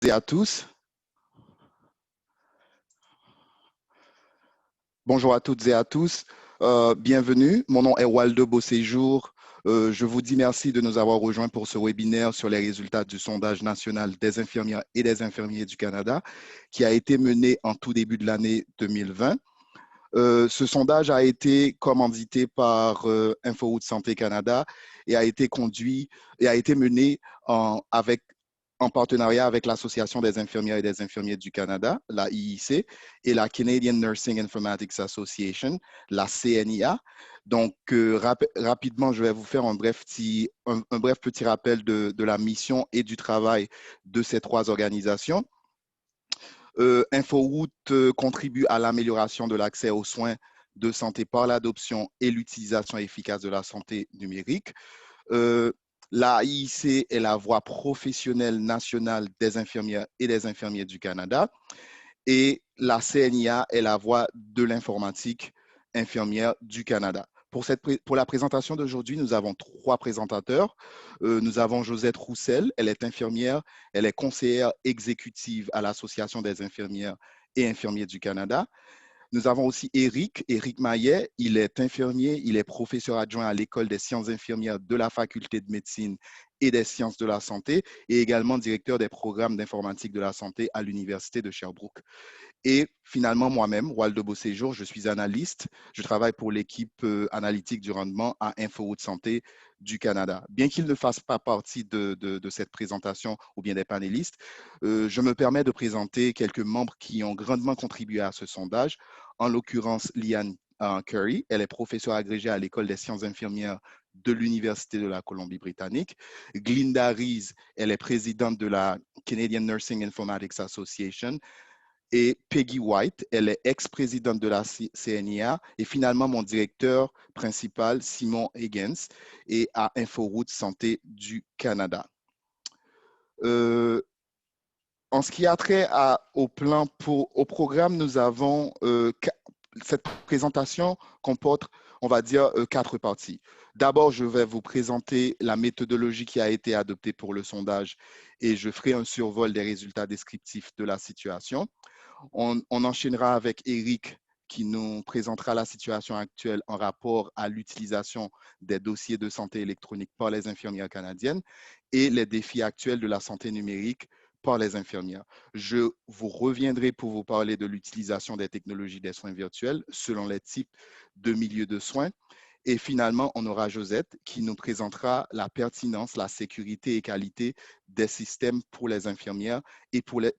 Et à tous. Bonjour à toutes et à tous. Bienvenue. Mon nom est Waldo Beauséjour. Je vous dis merci de nous avoir rejoints pour ce webinaire sur les résultats du sondage national des infirmières et des infirmiers du Canada qui a été mené en tout début de l'année 2020. Ce sondage a été commandité par InfoRoute Santé Canada et a été conduit et a été mené en partenariat avec l'Association des infirmières et des infirmiers du Canada, la IIC, et la Canadian Nursing Informatics Association, la CNIA. Donc, rapidement, je vais vous faire un bref petit rappel de la mission et du travail de ces trois organisations. InfoRoute contribue à l'amélioration de l'accès aux soins de santé par l'adoption et l'utilisation efficace de la santé numérique. La IIC est la voix professionnelle nationale des infirmières et des infirmiers du Canada et la CNIA est la voix de l'informatique infirmière du Canada. Pour la présentation d'aujourd'hui, nous avons trois présentateurs. Nous avons Josette Roussel, elle est infirmière, elle est conseillère exécutive à l'Association des infirmières et infirmiers du Canada. Nous avons aussi Éric Maillet, il est infirmier, il est professeur adjoint à l'École des sciences infirmières de la Faculté de médecine et des sciences de la santé et également directeur des programmes d'informatique de la santé à l'Université de Sherbrooke. Et finalement, moi-même, Waldo Beauséjour, je suis analyste. Je travaille pour l'équipe analytique du rendement à InfoRoute Santé du Canada. Bien qu'il ne fasse pas partie de cette présentation ou bien des panélistes, je me permets de présenter quelques membres qui ont grandement contribué à ce sondage. En l'occurrence, Liane Curry, elle est professeure agrégée à l'École des sciences infirmières de l'Université de la Colombie-Britannique. Glinda Rees, elle est présidente de la Canadian Nursing Informatics Association et Peggy White, elle est ex-présidente de la CNIA et finalement mon directeur principal, Simon Higgins, et à InfoRoute Santé du Canada. En ce qui a trait au programme, nous avons cette présentation comporte, on va dire, quatre parties. D'abord, je vais vous présenter la méthodologie qui a été adoptée pour le sondage et je ferai un survol des résultats descriptifs de la situation. On enchaînera avec Éric qui nous présentera la situation actuelle en rapport à l'utilisation des dossiers de santé électronique par les infirmières canadiennes et les défis actuels de la santé numérique par les infirmières. Je vous reviendrai pour vous parler de l'utilisation des technologies des soins virtuels selon les types de milieux de soins. Et finalement, on aura Josette qui nous présentera la pertinence, la sécurité et qualité des systèmes pour les infirmières et pour les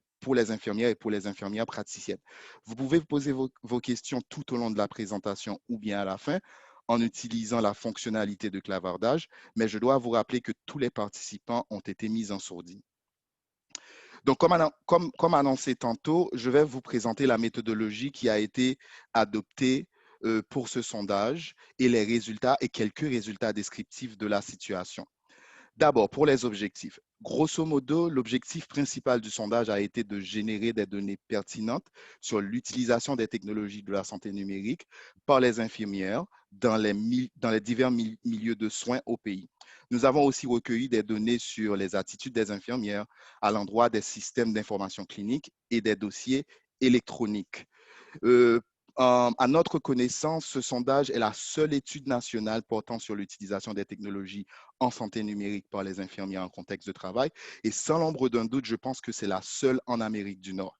infirmières et pour les infirmières praticiennes. Vous pouvez vous poser vos questions tout au long de la présentation ou bien à la fin en utilisant la fonctionnalité de clavardage, mais je dois vous rappeler que tous les participants ont été mis en sourdine. Donc, comme annoncé tantôt, je vais vous présenter la méthodologie qui a été adoptée pour ce sondage et les résultats et quelques résultats descriptifs de la situation. D'abord, pour les objectifs. Grosso modo, l'objectif principal du sondage a été de générer des données pertinentes sur l'utilisation des technologies de la santé numérique par les infirmières dans les divers milieux de soins au pays. Nous avons aussi recueilli des données sur les attitudes des infirmières à l'endroit des systèmes d'information clinique et des dossiers électroniques. À notre connaissance, ce sondage est la seule étude nationale portant sur l'utilisation des technologies en santé numérique par les infirmières en contexte de travail. Et sans l'ombre d'un doute, je pense que c'est la seule en Amérique du Nord.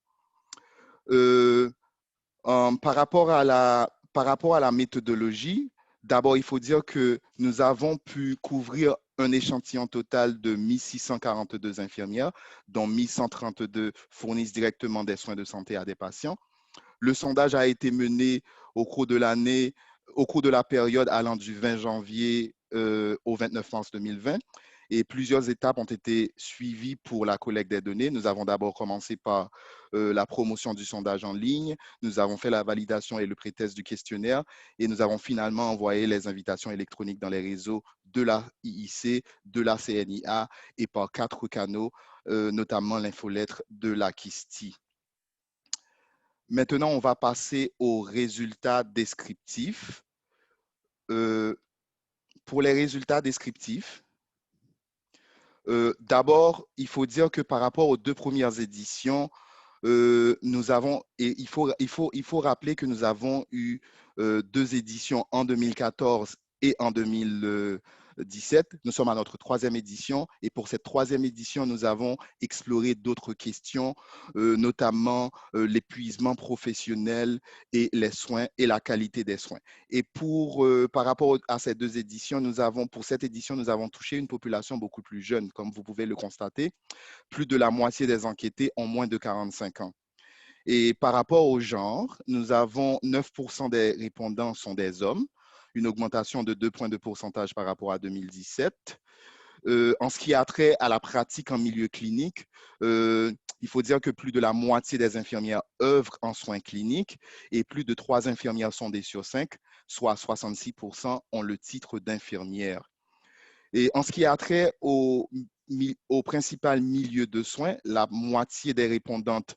Par rapport à la méthodologie, d'abord, il faut dire que nous avons pu couvrir un échantillon total de 1642 infirmières, dont 1132 fournissent directement des soins de santé à des patients. Le sondage a été mené au cours de l'année, au cours de la période allant du 20 janvier au 29 mars 2020. Et plusieurs étapes ont été suivies pour la collecte des données. Nous avons d'abord commencé par la promotion du sondage en ligne. Nous avons fait la validation et le pré-test du questionnaire. Et nous avons finalement envoyé les invitations électroniques dans les réseaux de la IIC, de la CNIA et par 4 canaux, notamment l'infolettre de la KISTI. Maintenant, on va passer aux résultats descriptifs. Pour les résultats descriptifs, D'abord, il faut dire que par rapport aux deux premières éditions, nous avons, et il faut rappeler que nous avons eu deux éditions en 2014 et en 2017. Nous sommes à notre troisième édition et pour cette troisième édition, nous avons exploré d'autres questions, notamment l'épuisement professionnel et les soins et la qualité des soins. Et par rapport à ces deux éditions, pour cette édition, nous avons touché une population beaucoup plus jeune, comme vous pouvez le constater. Plus de la moitié des enquêtés ont moins de 45 ans. Et par rapport au genre, nous avons 9% des répondants sont des hommes, une augmentation de 2 points de pourcentage par rapport à 2017. En ce qui a trait à la pratique en milieu clinique, il faut dire que plus de la moitié des infirmières œuvrent en soins cliniques et plus de 3 infirmières sondées sur 5, soit 66%, ont le titre d'infirmière. Et en ce qui a trait au principal milieu de soins, la moitié des répondantes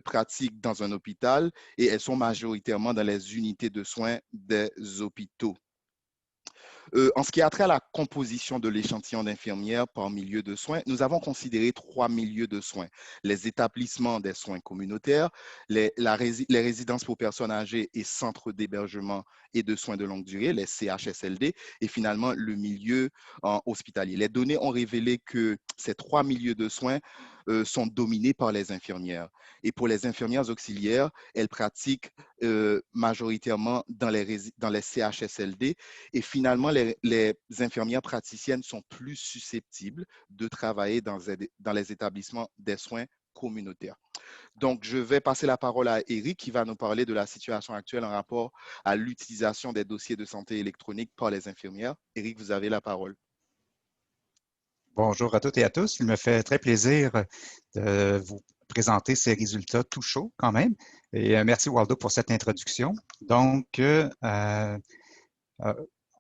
pratiquent dans un hôpital et elles sont majoritairement dans les unités de soins des hôpitaux. En ce qui a trait à la composition de l'échantillon d'infirmières par milieu de soins, nous avons considéré 3 milieux de soins. Les établissements des soins communautaires, les résidences pour personnes âgées et centres d'hébergement et de soins de longue durée, les CHSLD, et finalement le milieu hospitalier. Les données ont révélé que ces 3 milieux de soins sont dominés par les infirmières. Et pour les infirmières auxiliaires, elles pratiquent majoritairement dans les CHSLD. Et finalement, les infirmières praticiennes sont plus susceptibles de travailler dans les établissements des soins communautaires. Donc, je vais passer la parole à Eric qui va nous parler de la situation actuelle en rapport à l'utilisation des dossiers de santé électronique par les infirmières. Eric, vous avez la parole. Bonjour à toutes et à tous. Il me fait très plaisir de vous présenter ces résultats tout chauds quand même. Et merci Waldo pour cette introduction. Donc,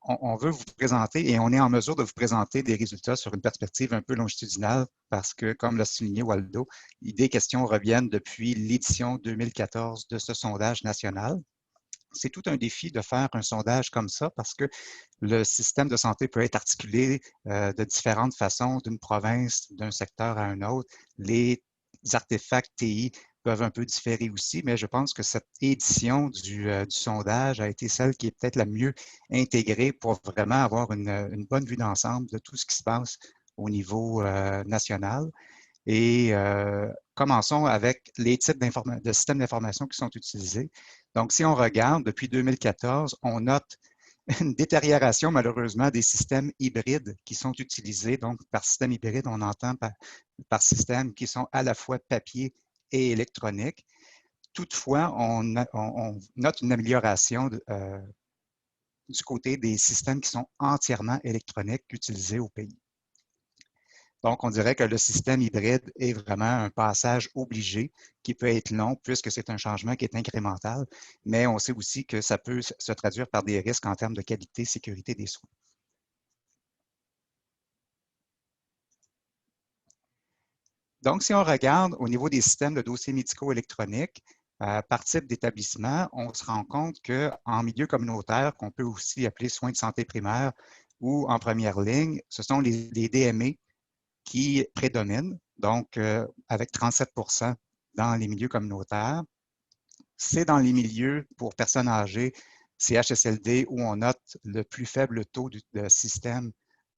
on veut vous présenter et on est en mesure de vous présenter des résultats sur une perspective un peu longitudinale parce que, comme l'a souligné Waldo, des questions reviennent depuis l'édition 2014 de ce sondage national. C'est tout un défi de faire un sondage comme ça parce que le système de santé peut être articulé de différentes façons d'une province, d'un secteur à un autre. Les artefacts TI peuvent un peu différer aussi, mais je pense que cette édition du sondage a été celle qui est peut-être la mieux intégrée pour vraiment avoir une bonne vue d'ensemble de tout ce qui se passe au niveau national. Et commençons avec les types de systèmes d'information qui sont utilisés. Donc, si on regarde, depuis 2014, on note une détérioration, malheureusement, des systèmes hybrides qui sont utilisés. Donc, par système hybride, on entend par systèmes qui sont à la fois papier et électronique. Toutefois, on note une amélioration du côté des systèmes qui sont entièrement électroniques utilisés au pays. Donc, on dirait que le système hybride est vraiment un passage obligé qui peut être long puisque c'est un changement qui est incrémental, mais on sait aussi que ça peut se traduire par des risques en termes de qualité et sécurité des soins. Donc, si on regarde au niveau des systèmes de dossiers médicaux électroniques, par type d'établissement, on se rend compte qu'en milieu communautaire, qu'on peut aussi appeler soins de santé primaire ou en première ligne, ce sont les DME qui prédominent, donc avec 37% dans les milieux communautaires. C'est dans les milieux pour personnes âgées, CHSLD, où on note le plus faible taux de système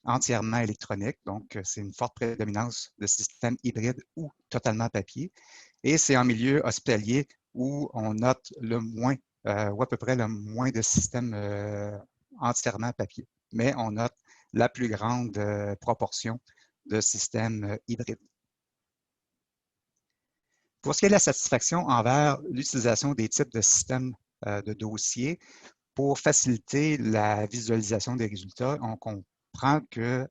entièrement électronique. Donc, c'est une forte prédominance de systèmes hybrides ou totalement papier. Et c'est en milieu hospitalier où on note le moins, ou à peu près le moins de systèmes entièrement papier. Mais on note la plus grande proportion de systèmes hybrides. Pour ce qui est de la satisfaction envers l'utilisation des types de systèmes de dossiers, pour faciliter la visualisation des résultats, on comprend que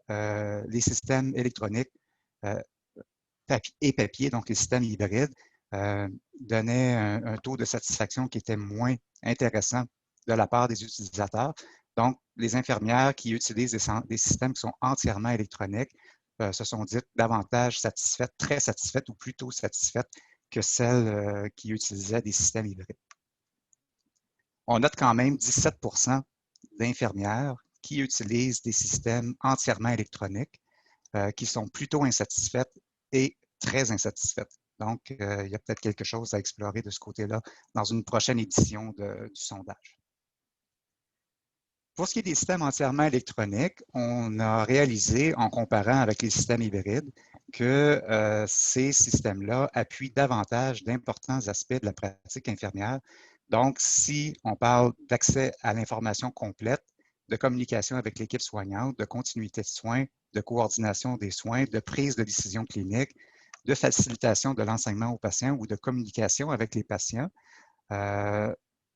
les systèmes électroniques et papier, donc les systèmes hybrides, donnaient un taux de satisfaction qui était moins intéressant de la part des utilisateurs. Donc, les infirmières qui utilisent des systèmes qui sont entièrement électroniques se sont dites davantage satisfaites, très satisfaites ou plutôt satisfaites que celles qui utilisaient des systèmes hybrides. On note quand même 17% d'infirmières qui utilisent des systèmes entièrement électroniques, qui sont plutôt insatisfaites et très insatisfaites. Donc, il y a peut-être quelque chose à explorer de ce côté-là dans une prochaine édition du sondage. Pour ce qui est des systèmes entièrement électroniques, on a réalisé, en comparant avec les systèmes hybrides, que ces systèmes-là appuient davantage d'importants aspects de la pratique infirmière. Donc, si on parle d'accès à l'information complète, de communication avec l'équipe soignante, de continuité de soins, de coordination des soins, de prise de décision clinique, de facilitation de l'enseignement aux patients ou de communication avec les patients,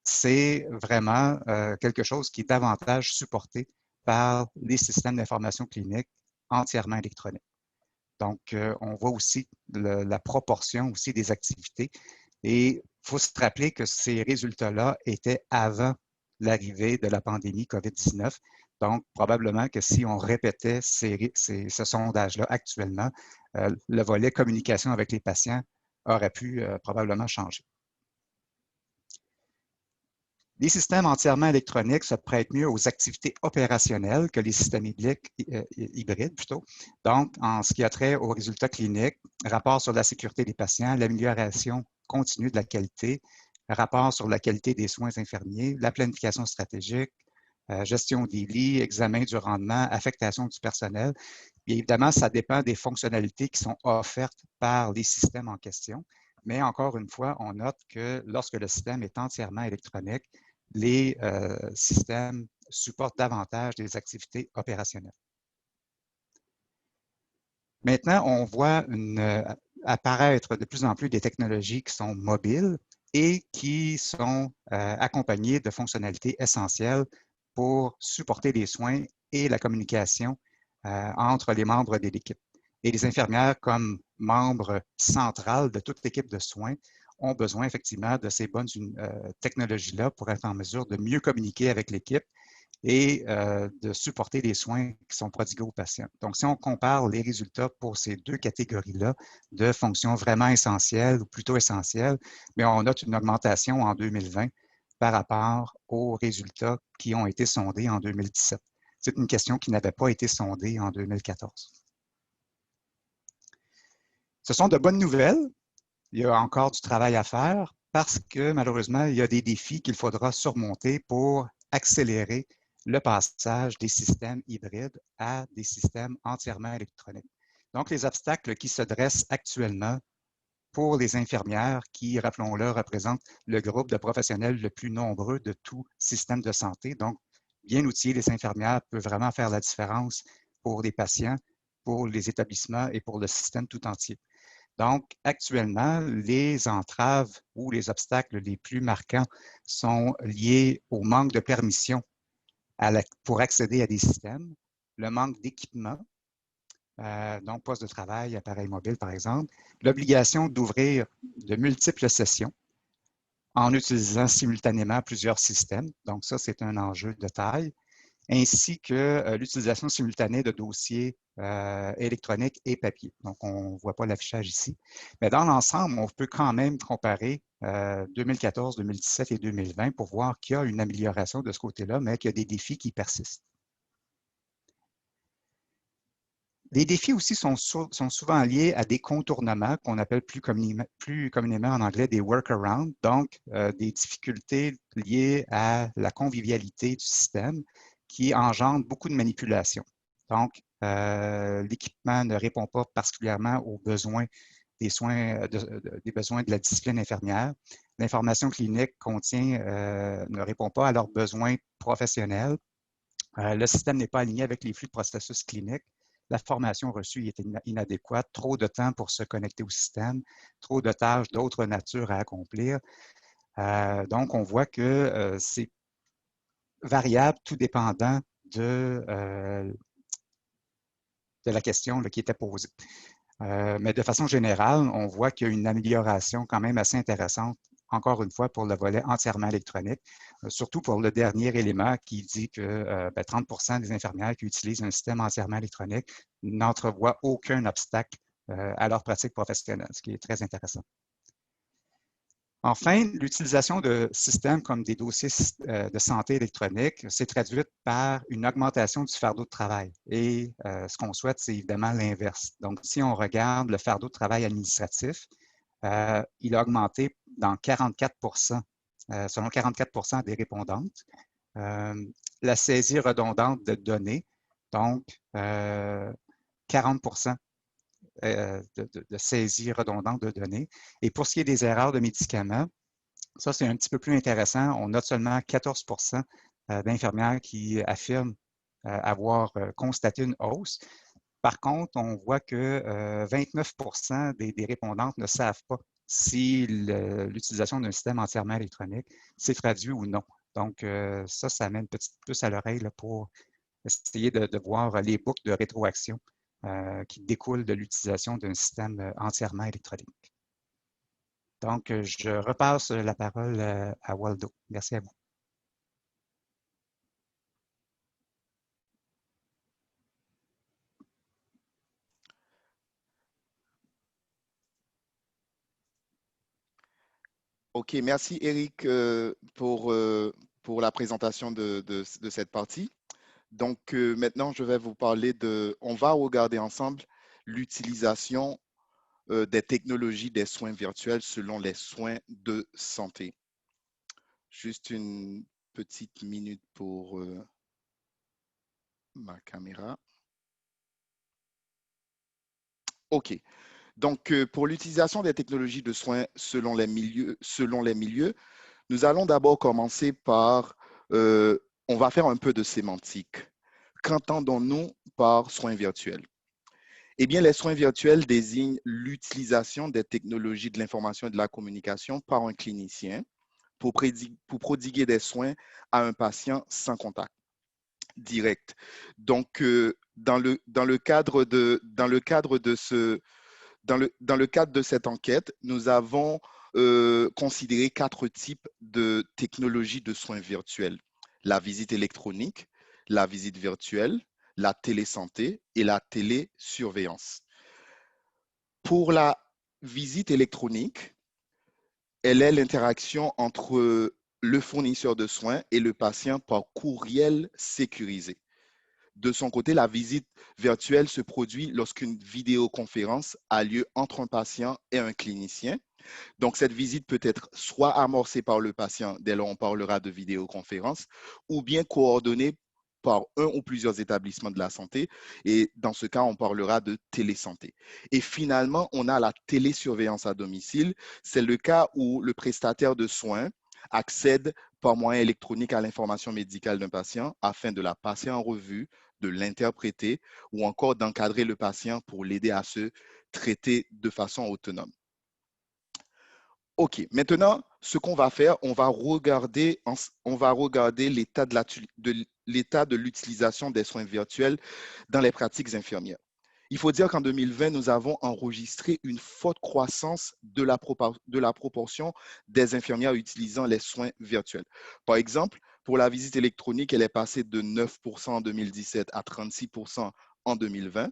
c'est vraiment quelque chose qui est davantage supporté par les systèmes d'information clinique entièrement électroniques. Donc, on voit aussi la proportion aussi des activités. Et il faut se rappeler que ces résultats-là étaient avant l'arrivée de la pandémie COVID-19. Donc, probablement que si on répétait ce sondage-là actuellement, le volet communication avec les patients aurait pu probablement changer. Les systèmes entièrement électroniques se prêtent mieux aux activités opérationnelles que les systèmes hybrides plutôt. Donc, en ce qui a trait aux résultats cliniques, rapport sur la sécurité des patients, l'amélioration continue de la qualité, rapport sur la qualité des soins infirmiers, la planification stratégique, gestion des lits, examen du rendement, affectation du personnel. Bien évidemment, ça dépend des fonctionnalités qui sont offertes par les systèmes en question. Mais encore une fois, on note que lorsque le système est entièrement électronique, les systèmes supportent davantage des activités opérationnelles. Maintenant, on voit apparaître de plus en plus des technologies qui sont mobiles et qui sont accompagnées de fonctionnalités essentielles pour supporter les soins et la communication entre les membres de l'équipe. Et les infirmières, comme membres centrales de toute l'équipe de soins, ont besoin effectivement de ces bonnes technologies-là pour être en mesure de mieux communiquer avec l'équipe et de supporter les soins qui sont prodigués aux patients. Donc, si on compare les résultats pour ces deux catégories-là de fonctions vraiment essentielles ou plutôt essentielles, mais on note une augmentation en 2020 par rapport aux résultats qui ont été sondés en 2017. C'est une question qui n'avait pas été sondée en 2014. Ce sont de bonnes nouvelles. Il y a encore du travail à faire parce que malheureusement, il y a des défis qu'il faudra surmonter pour accélérer le passage des systèmes hybrides à des systèmes entièrement électroniques. Donc, les obstacles qui se dressent actuellement pour les infirmières qui, rappelons-le, représentent le groupe de professionnels le plus nombreux de tout système de santé. Donc, bien outillées, les infirmières peuvent vraiment faire la différence pour les patients, pour les établissements et pour le système tout entier. Donc, actuellement, les entraves ou les obstacles les plus marquants sont liés au manque de permission pour accéder à des systèmes, le manque d'équipement, donc poste de travail, appareil mobile par exemple, l'obligation d'ouvrir de multiples sessions en utilisant simultanément plusieurs systèmes. Donc ça, c'est un enjeu de taille, ainsi que l'utilisation simultanée de dossiers électroniques et papier. Donc, on ne voit pas l'affichage ici. Mais dans l'ensemble, on peut quand même comparer 2014, 2017 et 2020 pour voir qu'il y a une amélioration de ce côté-là, mais qu'il y a des défis qui persistent. Les défis aussi sont souvent liés à des contournements qu'on appelle plus communément en anglais des workarounds, donc des difficultés liées à la convivialité du système qui engendrent beaucoup de manipulations. Donc, l'équipement ne répond pas particulièrement aux besoins des soins, des besoins de la discipline infirmière. L'information clinique ne répond pas à leurs besoins professionnels. Le système n'est pas aligné avec les flux de processus cliniques. La formation reçue est inadéquate, trop de temps pour se connecter au système, trop de tâches d'autres natures à accomplir. Donc, on voit que c'est variable, tout dépendant de la question qui était posée. Mais de façon générale, on voit qu'il y a une amélioration quand même assez intéressante, encore une fois, pour le volet entièrement électronique, surtout pour le dernier élément qui dit que 30% des infirmières qui utilisent un système entièrement électronique n'entrevoient aucun obstacle à leur pratique professionnelle, ce qui est très intéressant. Enfin, l'utilisation de systèmes comme des dossiers de santé électronique s'est traduite par une augmentation du fardeau de travail. Et ce qu'on souhaite, c'est évidemment l'inverse. Donc, si on regarde le fardeau de travail administratif, il a augmenté dans 44 selon 44 des répondantes. La saisie redondante de données, donc 40 de saisie redondante de données. Et pour ce qui est des erreurs de médicaments, ça, c'est un petit peu plus intéressant. On note seulement 14 d'infirmières qui affirment avoir constaté une hausse. Par contre, on voit que 29 des répondantes ne savent pas si l'utilisation d'un système entièrement électronique s'est traduit ou non. Donc, ça met une petite puce à l'oreille pour essayer de voir les boucles de rétroaction qui découlent de l'utilisation d'un système entièrement électronique. Donc, je repasse la parole à Waldo. Merci à vous. OK, merci Eric pour la présentation de cette partie. Donc maintenant, je vais vous parler on va regarder ensemble l'utilisation des technologies des soins virtuels selon les soins de santé. Juste une petite minute pour ma caméra. OK. Donc, pour l'utilisation des technologies de soins selon les milieux, nous allons d'abord commencer par, on va faire un peu de sémantique. Qu'entendons-nous par soins virtuels? Eh bien, les soins virtuels désignent l'utilisation des technologies de l'information et de la communication par un clinicien pour prodiguer des soins à un patient sans contact direct. Donc, dans le cadre de cette enquête, nous avons considéré 4 types de technologies de soins virtuels. La visite électronique, la visite virtuelle, la télésanté et la télésurveillance. Pour la visite électronique, elle est l'interaction entre le fournisseur de soins et le patient par courriel sécurisé. De son côté, la visite virtuelle se produit lorsqu'une vidéoconférence a lieu entre un patient et un clinicien. Donc, cette visite peut être soit amorcée par le patient, dès lors on parlera de vidéoconférence, ou bien coordonnée par un ou plusieurs établissements de la santé. Et dans ce cas, on parlera de télésanté. Et finalement, on a la télésurveillance à domicile. C'est le cas où le prestataire de soins accède par moyen électronique à l'information médicale d'un patient afin de la passer en revue, de l'interpréter ou encore d'encadrer le patient pour l'aider à se traiter de façon autonome. OK, maintenant, ce qu'on va faire, on va regarder l'état de l'utilisation des soins virtuels dans les pratiques infirmières. Il faut dire qu'en 2020, nous avons enregistré une forte croissance de la proportion des infirmières utilisant les soins virtuels. Par exemple, pour la visite électronique, elle est passée de 9% en 2017 à 36% en 2020.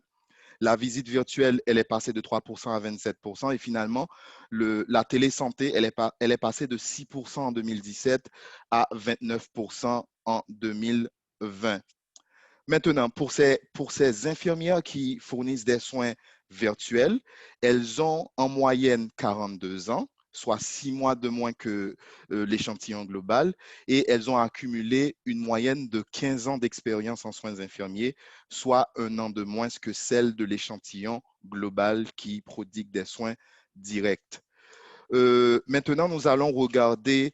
La visite virtuelle, elle est passée de 3% à 27%. Et finalement, la télésanté, elle est passée de 6% en 2017 à 29% en 2020. Maintenant, pour ces infirmières qui fournissent des soins virtuels, elles ont en moyenne 42 ans, soit 6 mois de moins que l'échantillon global, et elles ont accumulé une moyenne de 15 ans d'expérience en soins infirmiers, soit 1 an de moins que celle de l'échantillon global qui prodigue des soins directs. Maintenant, nous allons regarder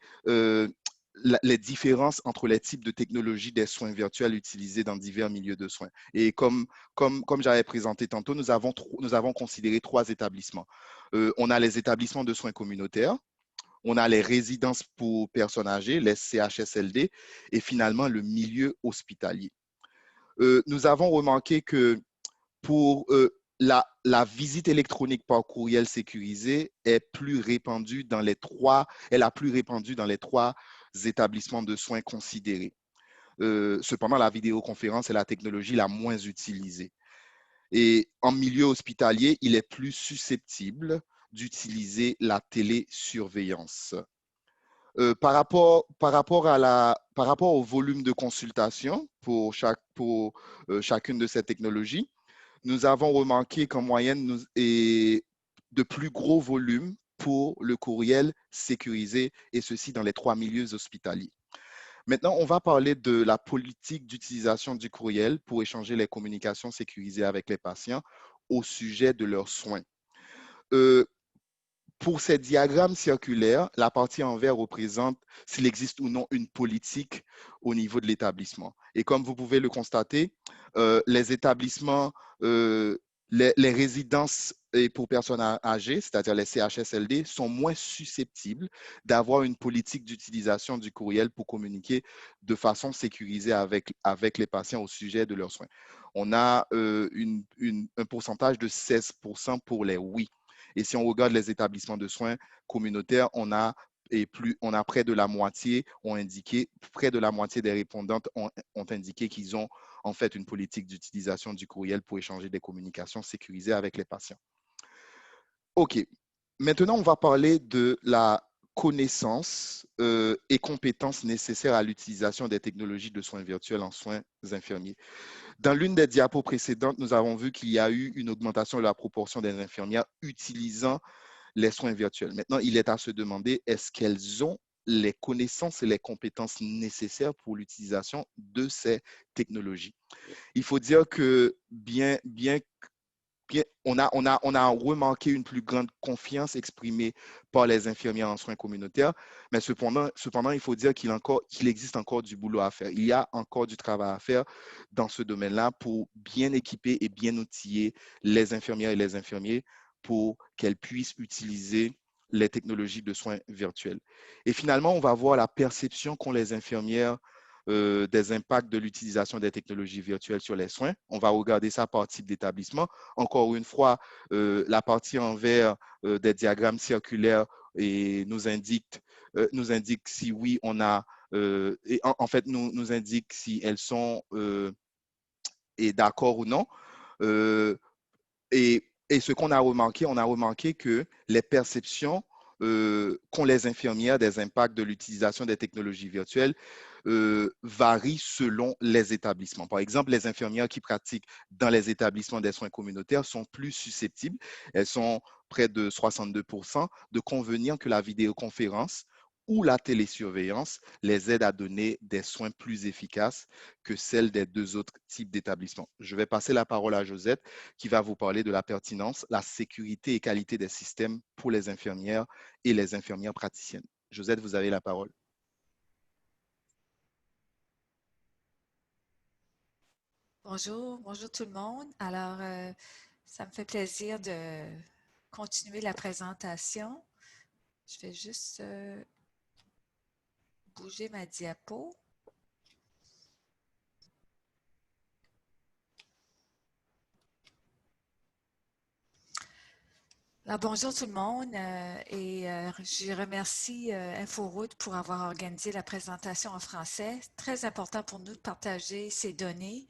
les différences entre les types de technologies des soins virtuels utilisés dans divers milieux de soins. Et comme j'avais présenté tantôt, nous avons considéré 3 établissements. On a les établissements de soins communautaires, on a les résidences pour personnes âgées, les CHSLD, et finalement le milieu hospitalier. Nous avons remarqué que pour la visite électronique par courriel sécurisé est plus répandue dans les 3 établissements de soins considérés. Cependant, la vidéoconférence est la technologie la moins utilisée. Et en milieu hospitalier, il est plus susceptible d'utiliser la télésurveillance. Par rapport au volume de consultation pour chacune de ces technologies, nous avons remarqué qu'en moyenne, et de plus gros volumes pour le courriel sécurisé, et ceci dans les 3 milieux hospitaliers. Maintenant, on va parler de la politique d'utilisation du courriel pour échanger les communications sécurisées avec les patients au sujet de leurs soins. Pour ces diagrammes circulaires, la partie en vert représente s'il existe ou non une politique au niveau de l'établissement. Et comme vous pouvez le constater, les établissements, les résidences et pour personnes âgées, c'est-à-dire les CHSLD, sont moins susceptibles d'avoir une politique d'utilisation du courriel pour communiquer de façon sécurisée avec les patients au sujet de leurs soins. On a un pourcentage de 16% pour les oui. Et si on regarde les établissements de soins communautaires, on a près de la moitié près de la moitié des répondantes ont indiqué qu'ils ont en fait une politique d'utilisation du courriel pour échanger des communications sécurisées avec les patients. OK. Maintenant, on va parler de la connaissance et compétences nécessaires à l'utilisation des technologies de soins virtuels en soins infirmiers. Dans l'une des diapos précédentes, nous avons vu qu'il y a eu une augmentation de la proportion des infirmières utilisant les soins virtuels. Maintenant, il est à se demander, est-ce qu'elles ont les connaissances et les compétences nécessaires pour l'utilisation de ces technologies? Il faut dire que on a remarqué une plus grande confiance exprimée par les infirmières en soins communautaires, mais cependant il faut dire qu'il existe encore du boulot à faire. Il y a encore du travail à faire dans ce domaine-là pour bien équiper et bien outiller les infirmières et les infirmiers pour qu'elles puissent utiliser les technologies de soins virtuels. Et finalement, on va voir la perception qu'ont les infirmières des impacts de l'utilisation des technologies virtuelles sur les soins. On va regarder ça par type d'établissement. Encore une fois, la partie en vert des diagrammes circulaires et nous indique si oui, on a, et en fait, nous indique si elles sont d'accord ou non. Et ce qu'on a remarqué, on a remarqué que les perceptions qu'ont les infirmières des impacts de l'utilisation des technologies virtuelles varient selon les établissements. Par exemple, les infirmières qui pratiquent dans les établissements des soins communautaires sont plus susceptibles, elles sont près de 62%, de convenir que la vidéoconférence ou la télésurveillance les aide à donner des soins plus efficaces que celles des deux autres types d'établissements. Je vais passer la parole à Josette qui va vous parler de la pertinence, la sécurité et qualité des systèmes pour les infirmières et les infirmières praticiennes. Josette, vous avez la parole. Bonjour, bonjour tout le monde. Alors, ça me fait plaisir de continuer la présentation. Je vais juste bouger ma diapo. Alors, bonjour tout le monde je remercie InfoRoute pour avoir organisé la présentation en français. Très important pour nous de partager ces données.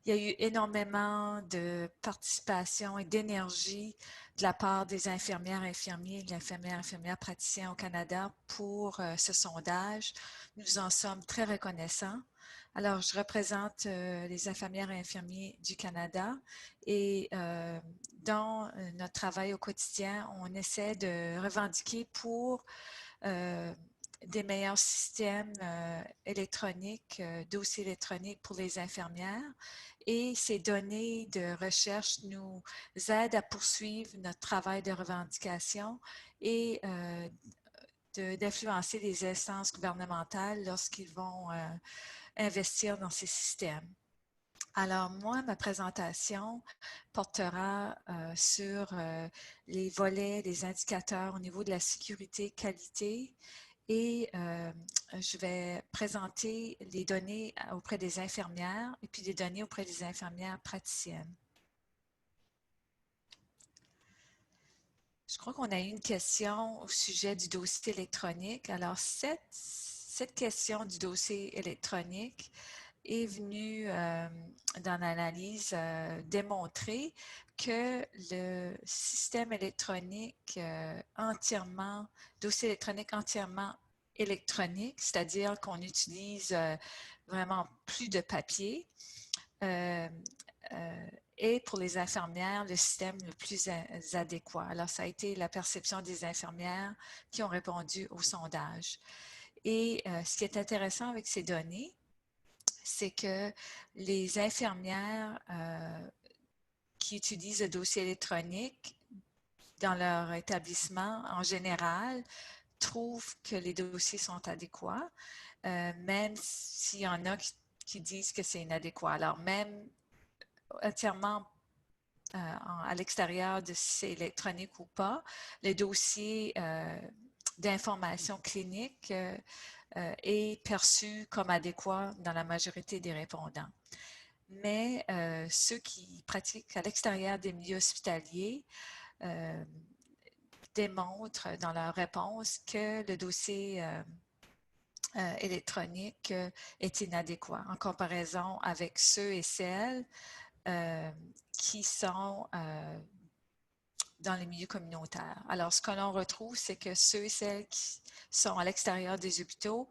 Il y a eu énormément de participation et d'énergie de la part des infirmières, infirmiers, de infirmières praticiens au Canada pour ce sondage. Nous en sommes très reconnaissants. Alors, je représente les infirmières et infirmiers du Canada et dans notre travail au quotidien, on essaie de revendiquer pour des meilleurs systèmes électroniques, dossiers électroniques pour les infirmières. Et ces données de recherche nous aident à poursuivre notre travail de revendication et d'influencer les instances gouvernementales lorsqu'ils vont investir dans ces systèmes. Alors, moi, ma présentation portera sur les volets, les indicateurs au niveau de la sécurité, qualité, et je vais présenter les données auprès des infirmières et puis les données auprès des infirmières praticiennes. Je crois qu'on a eu une question au sujet du dossier électronique. Alors, cette question du dossier électronique est venue dans l'analyse démontrer que le système électronique dossier électronique entièrement électronique, c'est-à-dire qu'on utilise vraiment plus de papier. Et pour les infirmières, le système le plus adéquat. Alors, ça a été la perception des infirmières qui ont répondu au sondage. Et ce qui est intéressant avec ces données, c'est que les infirmières qui utilisent le dossier électronique dans leur établissement, en général, trouvent que les dossiers sont adéquats, même s'il y en a qui disent que c'est inadéquat. Alors, même entièrement à l'extérieur de si c'est électronique ou pas, le dossier d'information clinique est perçu comme adéquat dans la majorité des répondants. Mais ceux qui pratiquent à l'extérieur des milieux hospitaliers démontrent dans leur réponse que le dossier électronique est inadéquat en comparaison avec ceux et celles qui sont dans les milieux communautaires. Alors, ce que l'on retrouve, c'est que ceux et celles qui sont à l'extérieur des hôpitaux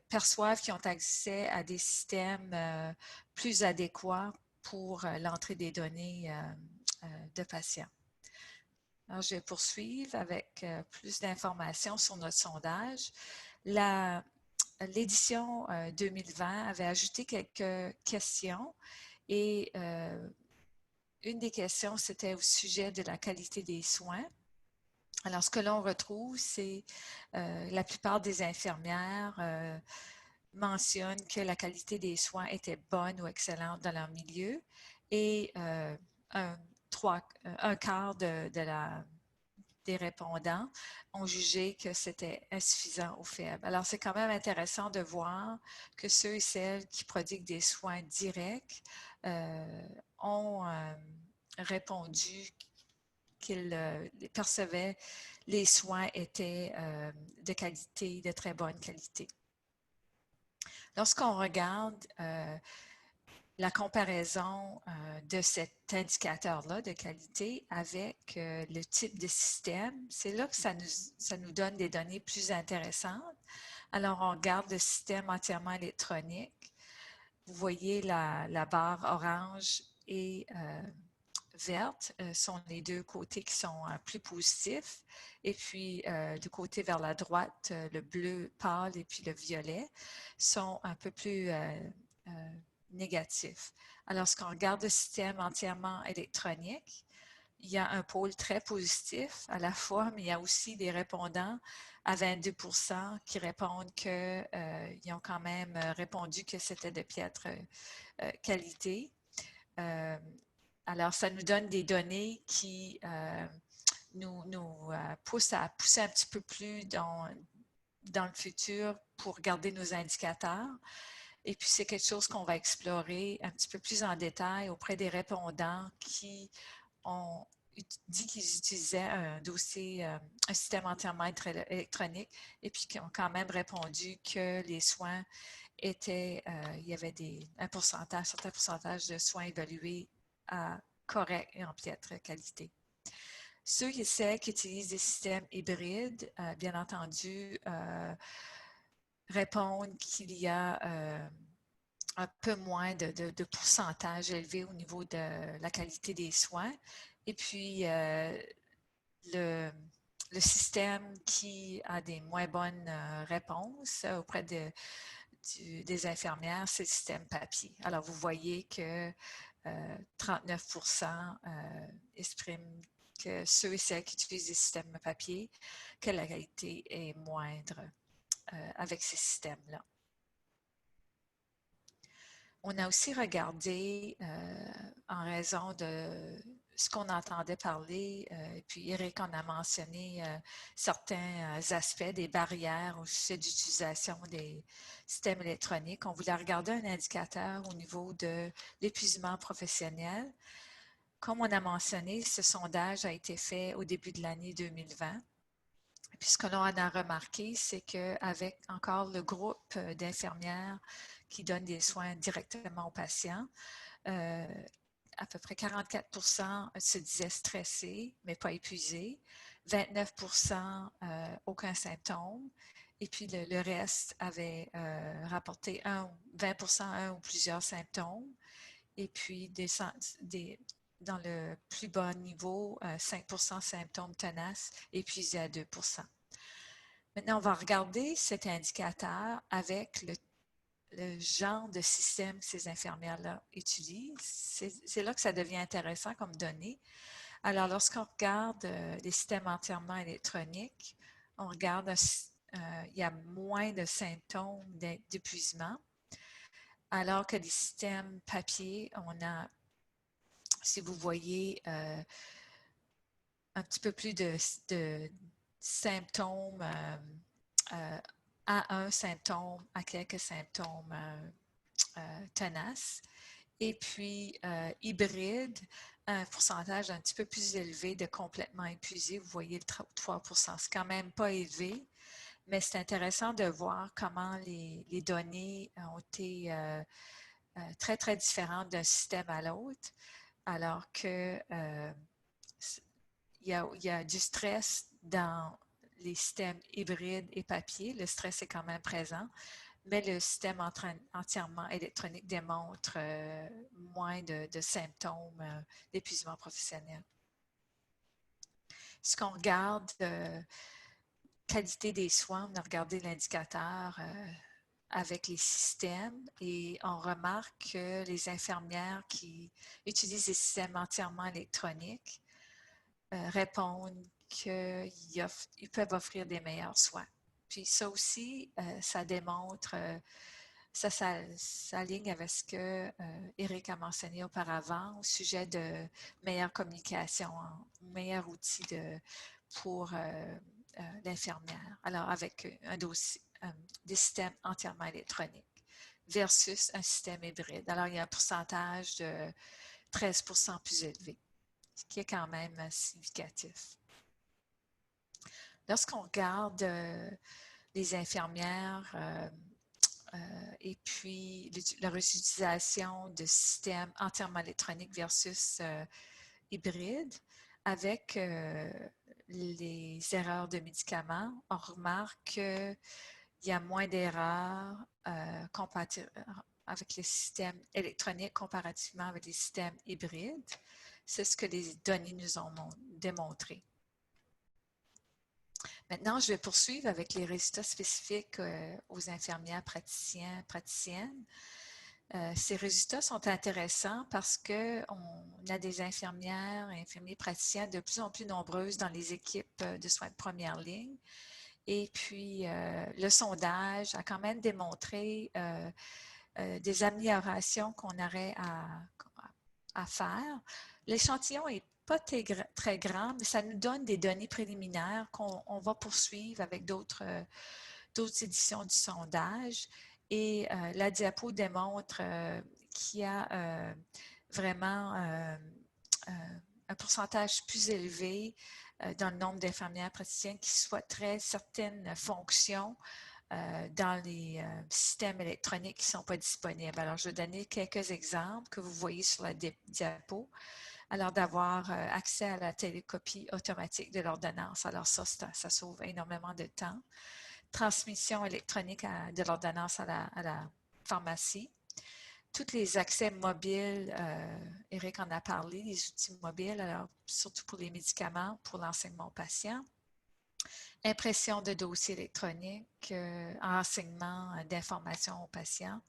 perçoivent qu'ils ont accès à des systèmes plus adéquats pour l'entrée des données de patients. Alors, je vais poursuivre avec plus d'informations sur notre sondage. L'édition 2020 avait ajouté quelques questions et une des questions, c'était au sujet de la qualité des soins. Alors, ce que l'on retrouve, c'est la plupart des infirmières mentionnent que la qualité des soins était bonne ou excellente dans leur milieu et un quart des répondants ont jugé que c'était insuffisant ou faible. Alors, c'est quand même intéressant de voir que ceux et celles qui prodiguent des soins directs ont répondu qu'ils percevaient les soins étaient de qualité, de très bonne qualité. Lorsqu'on regarde la comparaison de cet indicateur-là de qualité avec le type de système, c'est là que ça nous donne des données plus intéressantes. Alors, on regarde le système entièrement électronique. Vous voyez la barre orange et verte sont les deux côtés qui sont plus positifs. Et puis, du côté vers la droite, le bleu pâle et puis le violet sont un peu plus négatifs. Alors, lorsqu'on regarde le système entièrement électronique, il y a un pôle très positif à la fois, mais il y a aussi des répondants à 22% qui répondent qu'ils ont quand même répondu que c'était de piètre qualité. Alors, ça nous donne des données qui nous poussent à pousser un petit peu plus dans le futur pour regarder nos indicateurs. Et puis, c'est quelque chose qu'on va explorer un petit peu plus en détail auprès des répondants qui ont dit qu'ils utilisaient un dossier, un système entièrement électronique et puis qui ont quand même répondu que les soins étaient, il y avait un certain pourcentage de soins évalués à correct et en piètre qualité. Ceux et celles qui utilisent des systèmes hybrides, bien entendu, répondent qu'il y a un peu moins de pourcentage élevé au niveau de la qualité des soins. Et puis, le système qui a des moins bonnes réponses auprès des infirmières, c'est le système papier. Alors, vous voyez que 39% expriment que ceux et celles qui utilisent des systèmes papier, que la qualité est moindre avec ces systèmes-là. On a aussi regardé, en raison de ce qu'on entendait parler, et puis Eric en a mentionné certains aspects des barrières au sujet d'utilisation des systèmes électroniques. On voulait regarder un indicateur au niveau de l'épuisement professionnel. Comme on a mentionné, ce sondage a été fait au début de l'année 2020. Puis ce que l'on a remarqué, c'est qu'avec encore le groupe d'infirmières qui donnent des soins directement aux patients, à peu près 44% se disaient stressés, mais pas épuisés. 29% aucun symptôme. Et puis, le reste avait rapporté 20% un ou plusieurs symptômes. Et puis, dans le plus bas niveau, 5% symptômes tenaces, épuisés à 2%. Maintenant, on va regarder cet indicateur avec le genre de système que ces infirmières-là utilisent. C'est là que ça devient intéressant comme données. Alors, lorsqu'on regarde les systèmes entièrement électroniques, on regarde, il y a moins de symptômes d'épuisement, alors que les systèmes papier, on a, si vous voyez, un petit peu plus de symptômes à un symptôme, à quelques symptômes tenaces. Et puis, hybride, un pourcentage un petit peu plus élevé de complètement épuisé. Vous voyez le 3%. C'est quand même pas élevé, mais c'est intéressant de voir comment les données ont été très, très différentes d'un système à l'autre, alors que il y a du stress dans les systèmes hybrides et papier. Le stress est quand même présent, mais le système entièrement électronique démontre moins de symptômes d'épuisement professionnel. Ce qu'on regarde, qualité des soins, on a regardé l'indicateur avec les systèmes et on remarque que les infirmières qui utilisent des systèmes entièrement électroniques répondent qu'ils peuvent offrir des meilleurs soins. Puis ça aussi, ça démontre, ça s'aligne avec ce que Eric a mentionné auparavant au sujet de meilleure communication, meilleur outil pour l'infirmière. Alors, avec un dossier, des systèmes entièrement électroniques versus un système hybride. Alors, il y a un pourcentage de 13% plus élevé, ce qui est quand même significatif. Lorsqu'on regarde les infirmières et puis leur utilisation de systèmes entièrement électroniques versus hybrides, avec les erreurs de médicaments, on remarque qu'il y a moins d'erreurs avec les systèmes électroniques comparativement avec les systèmes hybrides. C'est ce que les données nous ont démontré. Maintenant, je vais poursuivre avec les résultats spécifiques aux infirmières praticiennes. Ces résultats sont intéressants parce qu'on a des infirmières et infirmiers praticiens de plus en plus nombreuses dans les équipes de soins de première ligne. Et puis, le sondage a quand même démontré des améliorations qu'on aurait à faire. L'échantillon est pas très grand, mais ça nous donne des données préliminaires qu'on va poursuivre avec d'autres éditions du sondage. Et la diapo démontre qu'il y a vraiment un pourcentage plus élevé dans le nombre d'infirmières praticiennes qui souhaiteraient certaines fonctions dans les systèmes électroniques qui ne sont pas disponibles. Alors, je vais donner quelques exemples que vous voyez sur la diapo. Alors, d'avoir accès à la télécopie automatique de l'ordonnance. Alors, ça sauve énormément de temps. Transmission électronique de l'ordonnance à la pharmacie. Tous les accès mobiles, Eric en a parlé, les outils mobiles, alors surtout pour les médicaments, pour l'enseignement aux patients. Impression de dossiers électroniques, enseignement d'informations aux patients,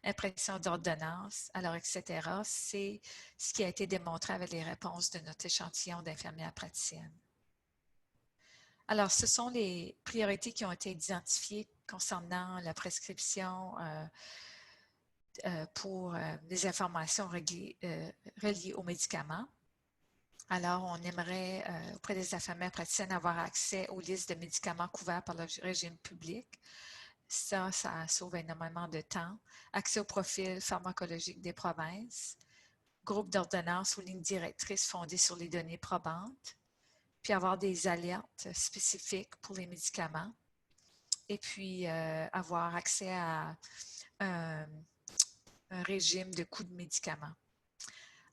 impression d'ordonnances, alors etc. C'est ce qui a été démontré avec les réponses de notre échantillon d'infirmières praticiennes. Alors, ce sont les priorités qui ont été identifiées concernant la prescription pour les informations reliées aux médicaments. Alors, on aimerait, auprès des infirmières praticiennes, avoir accès aux listes de médicaments couverts par le régime public. Ça sauve énormément de temps. Accès au profil pharmacologique des provinces. Groupe d'ordonnances ou lignes directrices fondées sur les données probantes. Puis avoir des alertes spécifiques pour les médicaments. Et puis, avoir accès à un régime de coûts de médicaments.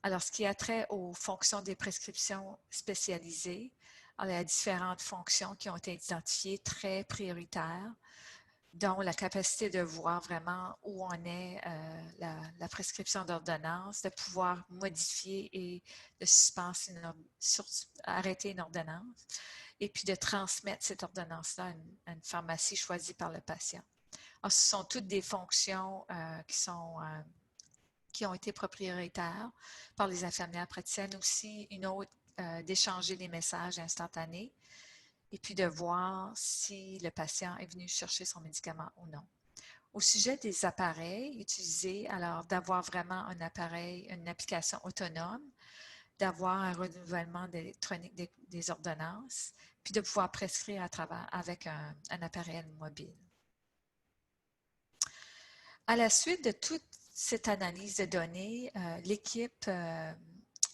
Alors, ce qui a trait aux fonctions des prescriptions spécialisées, Alors, il y a différentes fonctions qui ont été identifiées très prioritaires, dont la capacité de voir vraiment où en est la prescription d'ordonnance, de pouvoir modifier et de arrêter une ordonnance, et puis de transmettre cette ordonnance-là à une pharmacie choisie par le patient. Alors, ce sont toutes des fonctions qui ont été prioritaires par les infirmières praticiennes. Aussi, une autre, d'échanger les messages instantanés et puis de voir si le patient est venu chercher son médicament ou non. Au sujet des appareils utilisés, alors d'avoir vraiment un appareil, une application autonome, d'avoir un renouvellement électronique des ordonnances, puis de pouvoir prescrire avec un appareil mobile. À la suite de toute cette analyse de données, l'équipe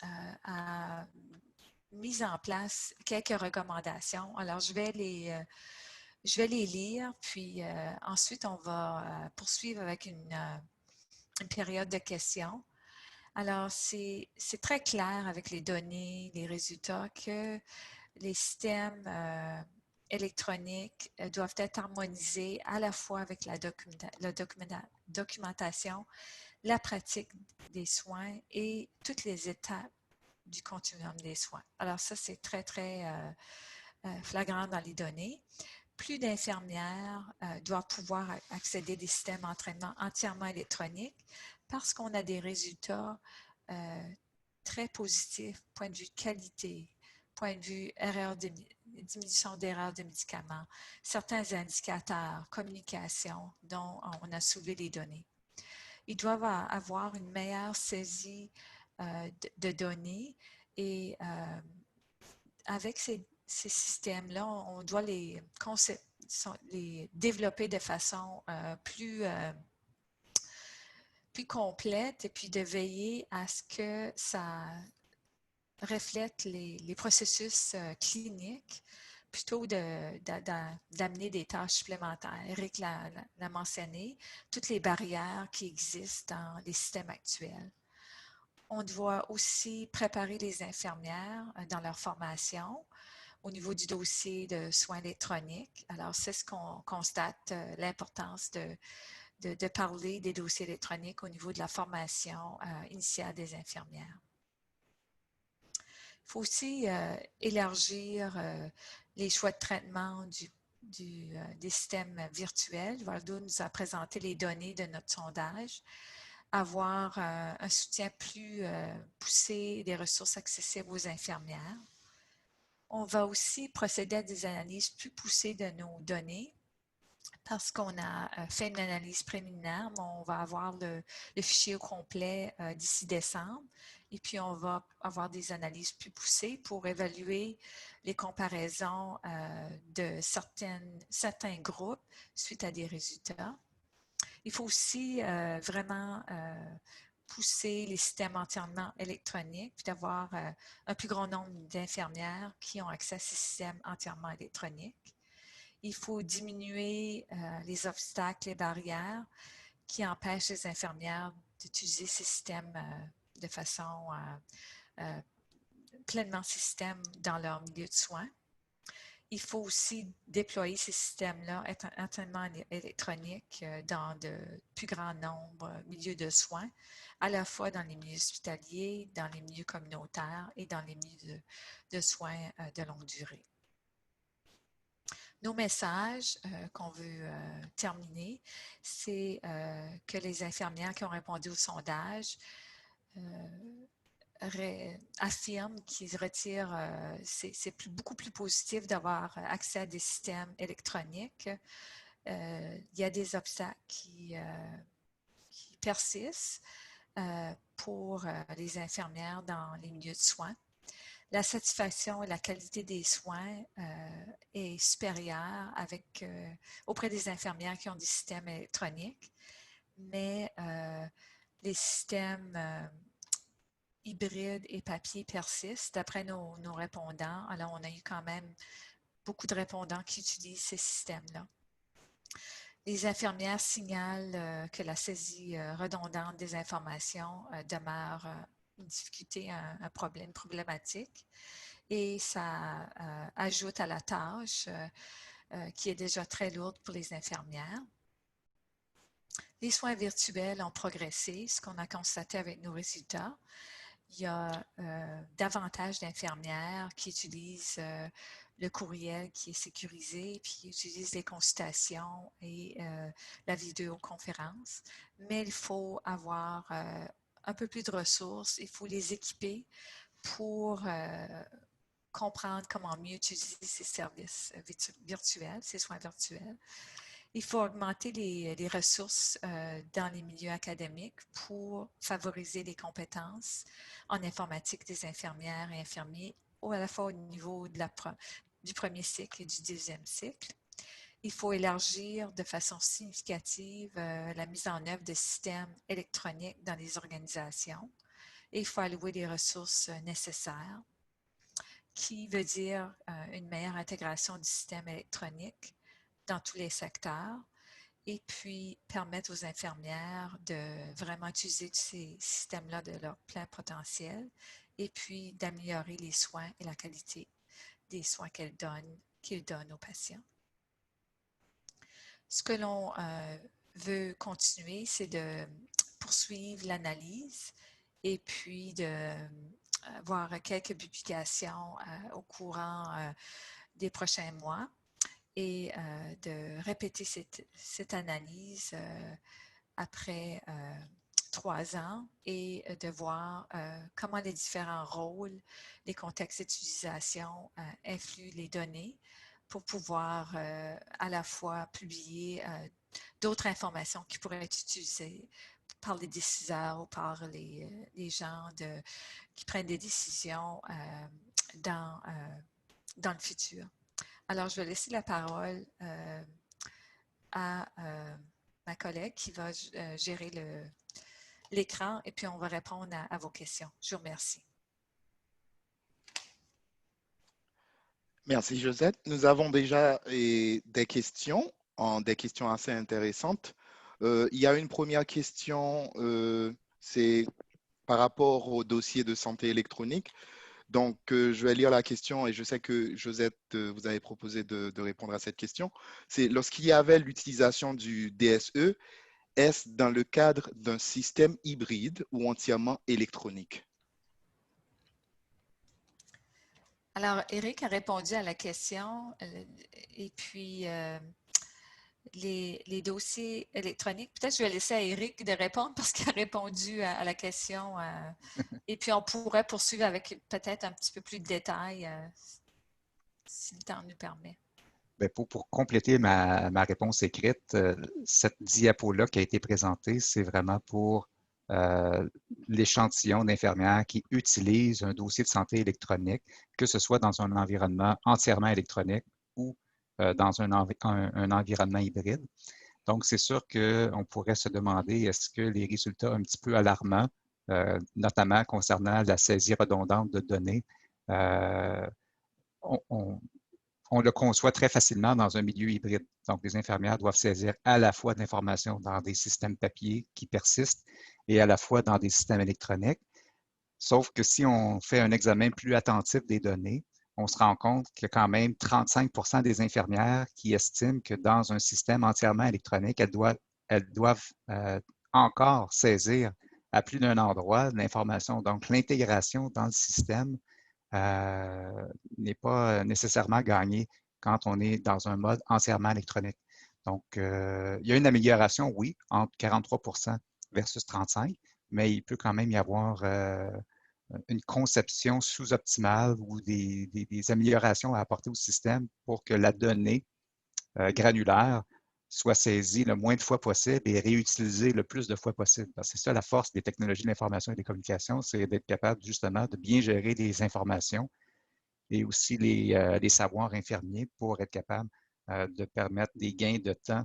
a mis en place quelques recommandations. Alors, je vais les lire, puis ensuite, on va poursuivre avec une période de questions. Alors, c'est très clair avec les données, les résultats, que les systèmes électroniques doivent être harmonisés à la fois avec la documentation, la pratique des soins et toutes les étapes du continuum des soins. Alors ça, c'est très, très flagrant dans les données. Plus d'infirmières doivent pouvoir accéder à des systèmes d'entraînement entièrement électroniques parce qu'on a des résultats très positifs, point de vue qualité, point de vue diminution d'erreurs de médicaments, certains indicateurs, communication dont on a soulevé les données. Ils doivent avoir une meilleure saisie de données et avec ces systèmes-là, on doit les développer de façon plus complète et puis de veiller à ce que ça reflète les processus cliniques plutôt d'amener des tâches supplémentaires. Eric l'a mentionné, toutes les barrières qui existent dans les systèmes actuels. On doit aussi préparer les infirmières dans leur formation au niveau du dossier de soins électroniques. Alors, c'est ce qu'on constate, l'importance de parler des dossiers électroniques au niveau de la formation initiale des infirmières. Il faut aussi élargir les choix de traitement des systèmes virtuels. Waldo nous a présenté les données de notre sondage. Avoir un soutien plus poussé, des ressources accessibles aux infirmières. On va aussi procéder à des analyses plus poussées de nos données parce qu'on a fait une analyse préliminaire, mais on va avoir le fichier au complet d'ici décembre. Et puis, on va avoir des analyses plus poussées pour évaluer les comparaisons de certains groupes suite à des résultats. Il faut aussi vraiment pousser les systèmes entièrement électroniques, puis d'avoir un plus grand nombre d'infirmières qui ont accès à ces systèmes entièrement électroniques. Il faut diminuer les obstacles, les barrières qui empêchent les infirmières d'utiliser ces systèmes de façon pleinement ces systèmes dans leur milieu de soins. Il faut aussi déployer ces systèmes-là entièrement électroniques dans de plus grands nombres de milieux de soins, à la fois dans les milieux hospitaliers, dans les milieux communautaires et dans les milieux de soins de longue durée. Nos messages qu'on veut terminer, c'est que les infirmières qui ont répondu au sondage affirment qu'ils retirent, c'est beaucoup plus positif d'avoir accès à des systèmes électroniques. Il y a des obstacles qui persistent pour les infirmières dans les milieux de soins. La satisfaction et la qualité des soins est supérieure auprès des infirmières qui ont des systèmes électroniques, mais les systèmes hybrides et papier persistent d'après nos répondants. Alors, on a eu quand même beaucoup de répondants qui utilisent ces systèmes-là. Les infirmières signalent que la saisie redondante des informations demeure une difficulté, une problématique. et ça ajoute à la tâche qui est déjà très lourde pour les infirmières. Les soins virtuels ont progressé, ce qu'on a constaté avec nos résultats. Il y a davantage d'infirmières qui utilisent le courriel qui est sécurisé, puis utilisent les consultations et la vidéoconférence. Mais il faut avoir un peu plus de ressources, il faut les équiper pour comprendre comment mieux utiliser ces services virtuels, ces soins virtuels. Il faut augmenter les ressources dans les milieux académiques pour favoriser les compétences en informatique des infirmières et infirmiers, à la fois au niveau du premier cycle et du deuxième cycle. Il faut élargir de façon significative la mise en œuvre de systèmes électroniques dans les organisations et il faut allouer les ressources nécessaires, qui veut dire une meilleure intégration du système électronique dans tous les secteurs et puis permettre aux infirmières de vraiment utiliser tous ces systèmes-là de leur plein potentiel et puis d'améliorer les soins et la qualité des soins qu'ils donnent aux patients. Ce que l'on veut continuer, c'est de poursuivre l'analyse et puis de voir quelques publications au courant des prochains mois et de répéter cette analyse après 3 ans et de voir comment les différents rôles, les contextes d'utilisation influent les données pour pouvoir à la fois publier d'autres informations qui pourraient être utilisées par les décideurs ou par les gens qui prennent des décisions dans le futur. Alors, je vais laisser la parole à ma collègue qui va gérer l'écran et puis on va répondre à vos questions. Je vous remercie. Merci, Josette. Nous avons déjà des questions assez intéressantes. Il y a une première question, c'est par rapport au dossier de santé électronique. Donc, je vais lire la question et je sais que Josette, vous avez proposé de répondre à cette question. C'est lorsqu'il y avait l'utilisation du DSE, est-ce dans le cadre d'un système hybride ou entièrement électronique? Alors, Eric a répondu à la question et puis les dossiers électroniques, peut-être je vais laisser à Eric de répondre parce qu'il a répondu à la question et puis on pourrait poursuivre avec peut-être un petit peu plus de détails si le temps nous permet. Bien, pour compléter ma réponse écrite, cette diapo-là qui a été présentée, c'est vraiment pour l'échantillon d'infirmières qui utilisent un dossier de santé électronique, que ce soit dans un environnement entièrement électronique ou dans un environnement hybride. Donc, c'est sûr qu'on pourrait se demander, est-ce que les résultats un petit peu alarmants, notamment concernant la saisie redondante de données, on le conçoit très facilement dans un milieu hybride. Donc, les infirmières doivent saisir à la fois de l'information dans des systèmes papier qui persistent et à la fois dans des systèmes électroniques. Sauf que si on fait un examen plus attentif des données, on se rend compte qu'il y a quand même 35% des infirmières qui estiment que dans un système entièrement électronique, elles doivent encore saisir à plus d'un endroit l'information. Donc, l'intégration dans le système n'est pas nécessairement gagnée quand on est dans un mode entièrement électronique. Donc, il y a une amélioration, oui, entre 43% versus 35%, mais il peut quand même y avoir une conception sous-optimale ou des améliorations à apporter au système pour que la donnée granulaire soit saisie le moins de fois possible et réutilisée le plus de fois possible. C'est ça la force des technologies de l'information et des communications, c'est d'être capable justement de bien gérer les informations et aussi les savoirs infirmiers pour être capable de permettre des gains de temps,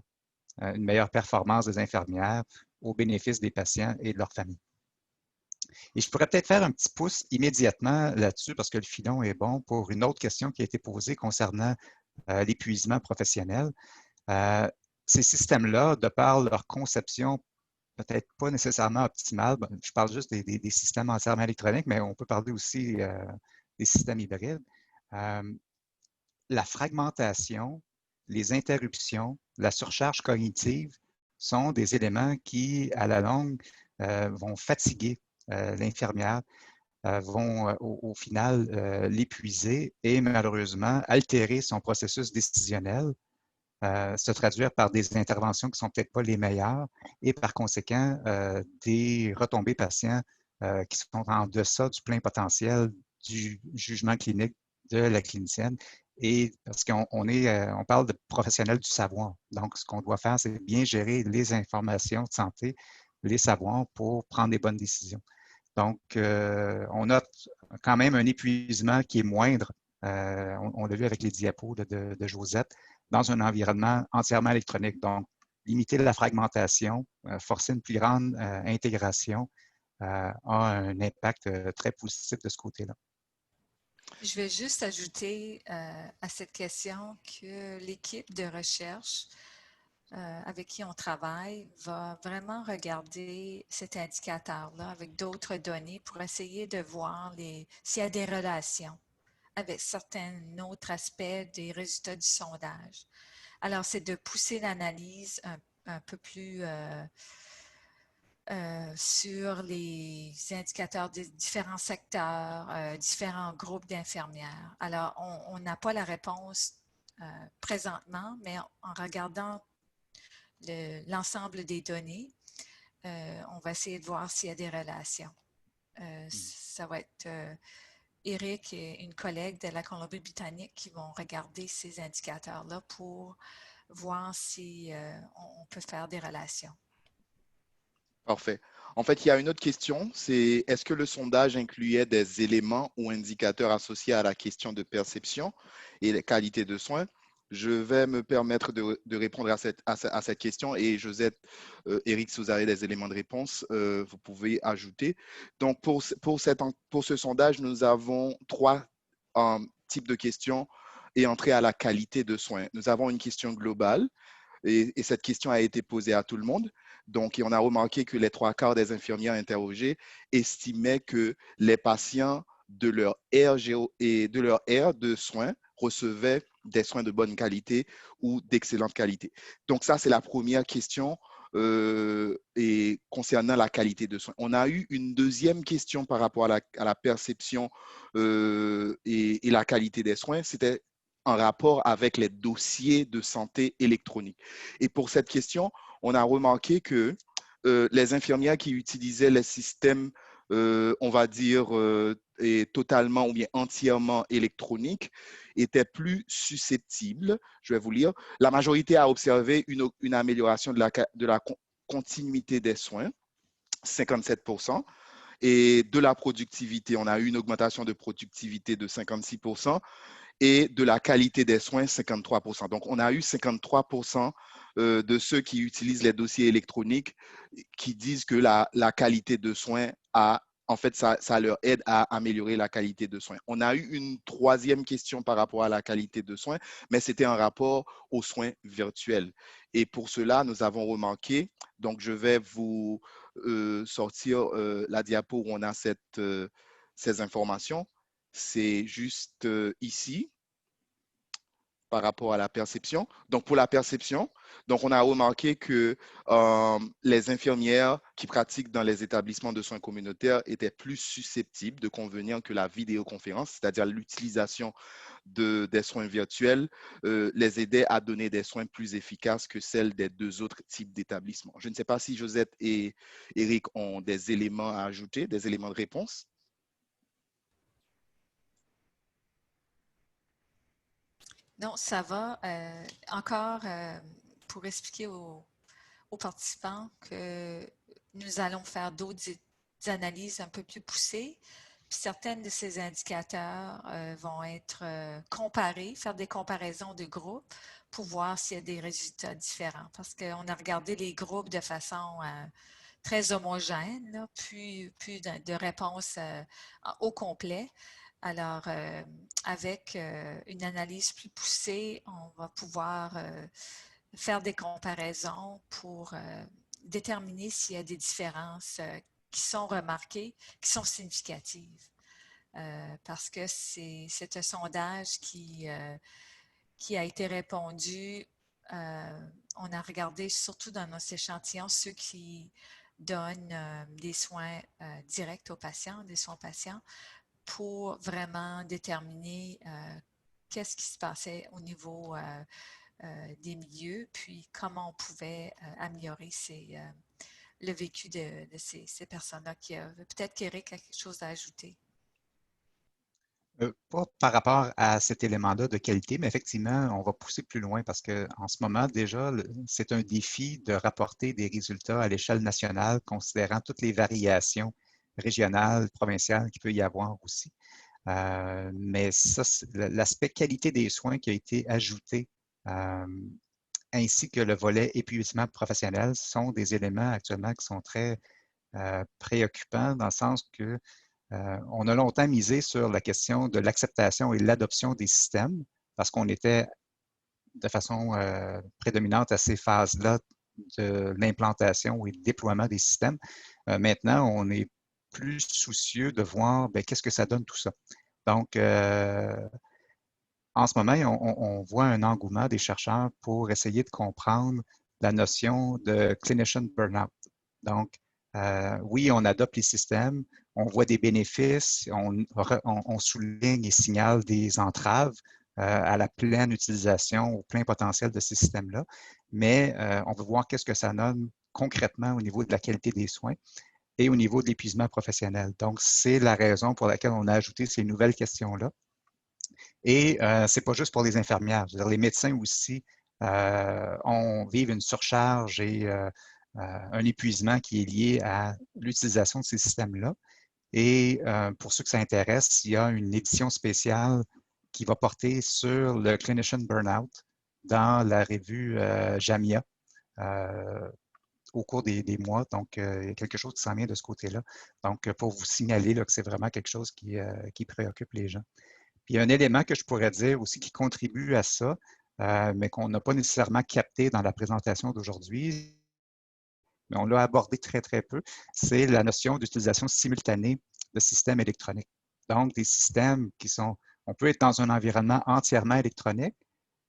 une meilleure performance des infirmières au bénéfice des patients et de leurs familles. Et je pourrais peut-être faire un petit pouce immédiatement là-dessus parce que le filon est bon pour une autre question qui a été posée concernant l'épuisement professionnel. Ces systèmes-là, de par leur conception peut-être pas nécessairement optimale, je parle juste des systèmes entièrement électroniques, mais on peut parler aussi des systèmes hybrides, la fragmentation, les interruptions, la surcharge cognitive sont des éléments qui, à la longue, vont fatiguer l'infirmière, vont au final l'épuiser et malheureusement altérer son processus décisionnel, se traduire par des interventions qui ne sont peut-être pas les meilleures et par conséquent des retombées patients qui sont en deçà du plein potentiel du jugement clinique de la clinicienne. Et parce on parle de professionnels du savoir. Donc, ce qu'on doit faire, c'est bien gérer les informations de santé, les savoirs pour prendre des bonnes décisions. Donc, on note quand même un épuisement qui est moindre. On l'a vu avec les diapos de Josette, dans un environnement entièrement électronique. Donc, limiter la fragmentation, forcer une plus grande intégration a un impact très positif de ce côté-là. Je vais juste ajouter à cette question que l'équipe de recherche avec qui on travaille va vraiment regarder cet indicateur-là avec d'autres données pour essayer de voir s'il y a des relations avec certains autres aspects des résultats du sondage. Alors, c'est de pousser l'analyse un peu plus sur les indicateurs des différents secteurs, différents groupes d'infirmières. Alors, on n'a pas la réponse présentement, mais en regardant l'ensemble des données, on va essayer de voir s'il y a des relations. Ça va être Eric et une collègue de la Colombie-Britannique qui vont regarder ces indicateurs-là pour voir si on peut faire des relations. Parfait. En fait, il y a une autre question, c'est est-ce que le sondage incluait des éléments ou indicateurs associés à la question de perception et la qualité de soins? Je vais me permettre de répondre à cette question et Josette, Eric, si vous avez des éléments de réponse, vous pouvez ajouter. Donc, pour ce sondage, nous avons trois types de questions et entrer à la qualité de soins. Nous avons une question globale. Et cette question a été posée à tout le monde. Donc, on a remarqué que les trois quarts des infirmières interrogées estimaient que les patients de leur aire de soins recevaient des soins de bonne qualité ou d'excellente qualité. Donc, ça, c'est la première question et concernant la qualité de soins. On a eu une deuxième question par rapport à la perception et la qualité des soins. C'était en rapport avec les dossiers de santé électroniques. Et pour cette question, on a remarqué que les infirmières qui utilisaient les systèmes, on va dire, totalement ou bien entièrement électroniques, étaient plus susceptibles. Je vais vous lire. La majorité a observé une amélioration de la continuité des soins, 57%. Et de la productivité, on a eu une augmentation de productivité de 56%. Et de la qualité des soins, 53%. Donc, on a eu 53% de ceux qui utilisent les dossiers électroniques qui disent que la qualité de soins en fait, ça leur aide à améliorer la qualité de soins. On a eu une troisième question par rapport à la qualité de soins, mais c'était en rapport aux soins virtuels. Et pour cela, nous avons remarqué, donc je vais vous sortir la diapo où on a ces informations. C'est juste ici par rapport à la perception. Donc, pour la perception, donc on a remarqué que les infirmières qui pratiquent dans les établissements de soins communautaires étaient plus susceptibles de convenir que la vidéoconférence, c'est-à-dire l'utilisation des soins virtuels, les aidait à donner des soins plus efficaces que celles des deux autres types d'établissements. Je ne sais pas si Josette et Eric ont des éléments à ajouter, des éléments de réponse. Non, ça va. Encore pour expliquer aux participants que nous allons faire d'autres analyses un peu plus poussées. Puis certaines de ces indicateurs vont être comparés, faire des comparaisons de groupes pour voir s'il y a des résultats différents. Parce qu'on a regardé les groupes de façon très homogène, là, plus de réponses au complet. Alors, avec une analyse plus poussée, on va pouvoir faire des comparaisons pour déterminer s'il y a des différences qui sont remarquées, qui sont significatives. parce que c'est un sondage qui a été répondu. On a regardé surtout dans nos échantillons ceux qui donnent des soins directs aux patients, des soins aux patients, pour vraiment déterminer qu'est-ce qui se passait au niveau des milieux, puis comment on pouvait améliorer le vécu de ces personnes-là. Peut-être qu'Éric a quelque chose à ajouter. Pas par rapport à cet élément-là de qualité, mais effectivement, on va pousser plus loin parce qu'en ce moment, déjà, c'est un défi de rapporter des résultats à l'échelle nationale, considérant toutes les variations régionales, provinciales qu'il peut y avoir aussi. Mais ça, l'aspect qualité des soins qui a été ajouté, ainsi que le volet épuisement professionnel, sont des éléments actuellement qui sont très préoccupants dans le sens que on a longtemps misé sur la question de l'acceptation et l'adoption des systèmes parce qu'on était de façon prédominante à ces phases-là de l'implantation et du déploiement des systèmes. Maintenant, on est plus soucieux de voir qu'est-ce que ça donne tout ça. Donc, en ce moment, on voit un engouement des chercheurs pour essayer de comprendre la notion de clinician burnout. Donc, oui, on adopte les systèmes, on voit des bénéfices, on souligne et signale des entraves à la pleine utilisation, au plein potentiel de ces systèmes-là, mais on veut voir qu'est-ce que ça donne concrètement au niveau de la qualité des soins et au niveau de l'épuisement professionnel. Donc, c'est la raison pour laquelle on a ajouté ces nouvelles questions-là. Et ce n'est pas juste pour les infirmières. Je veux dire, les médecins aussi vivent une surcharge et un épuisement qui est lié à l'utilisation de ces systèmes-là. Et pour ceux que ça intéresse, il y a une édition spéciale qui va porter sur le Clinician Burnout dans la revue JAMIA au cours des mois. Donc, il y a quelque chose qui s'en vient de ce côté-là. Donc, pour vous signaler là, que c'est vraiment quelque chose qui préoccupe les gens. Puis, il y a un élément que je pourrais dire aussi qui contribue à ça, mais qu'on n'a pas nécessairement capté dans la présentation d'aujourd'hui, mais on l'a abordé très, très peu, c'est la notion d'utilisation simultanée de systèmes électroniques. Donc, des systèmes on peut être dans un environnement entièrement électronique,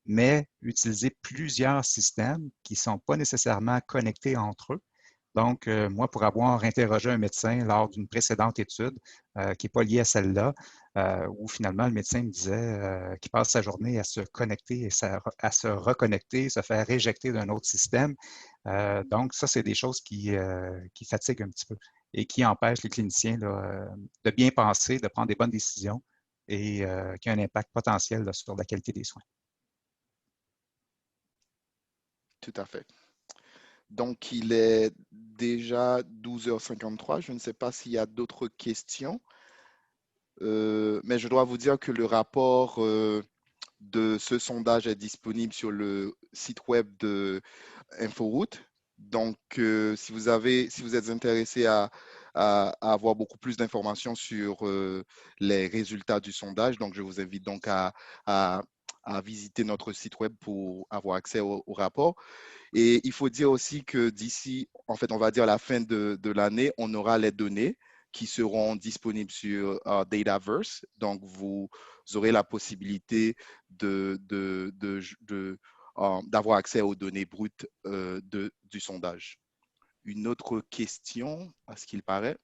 mais utiliser plusieurs systèmes qui ne sont pas nécessairement connectés entre eux. Donc, moi, pour avoir interrogé un médecin lors d'une précédente étude qui n'est pas liée à celle-là, où finalement le médecin me disait qu'il passe sa journée à se connecter et à se reconnecter, se faire réjecter d'un autre système. Donc, ça, c'est des choses qui fatiguent un petit peu et qui empêchent les cliniciens là, de bien penser, de prendre des bonnes décisions et qui ont un impact potentiel là, sur la qualité des soins. Tout à fait. Donc, il est déjà 12h53. Je ne sais pas s'il y a d'autres questions, mais je dois vous dire que le rapport de ce sondage est disponible sur le site web de InfoRoute. Donc, si vous êtes intéressé à avoir beaucoup plus d'informations sur les résultats du sondage, donc je vous invite donc à visiter notre site web pour avoir accès au rapport. Et il faut dire aussi que d'ici, en fait, on va dire la fin de l'année, on aura les données qui seront disponibles sur Dataverse. Donc, vous aurez la possibilité d'avoir accès aux données brutes du sondage. Une autre question, à ce qu'il paraît.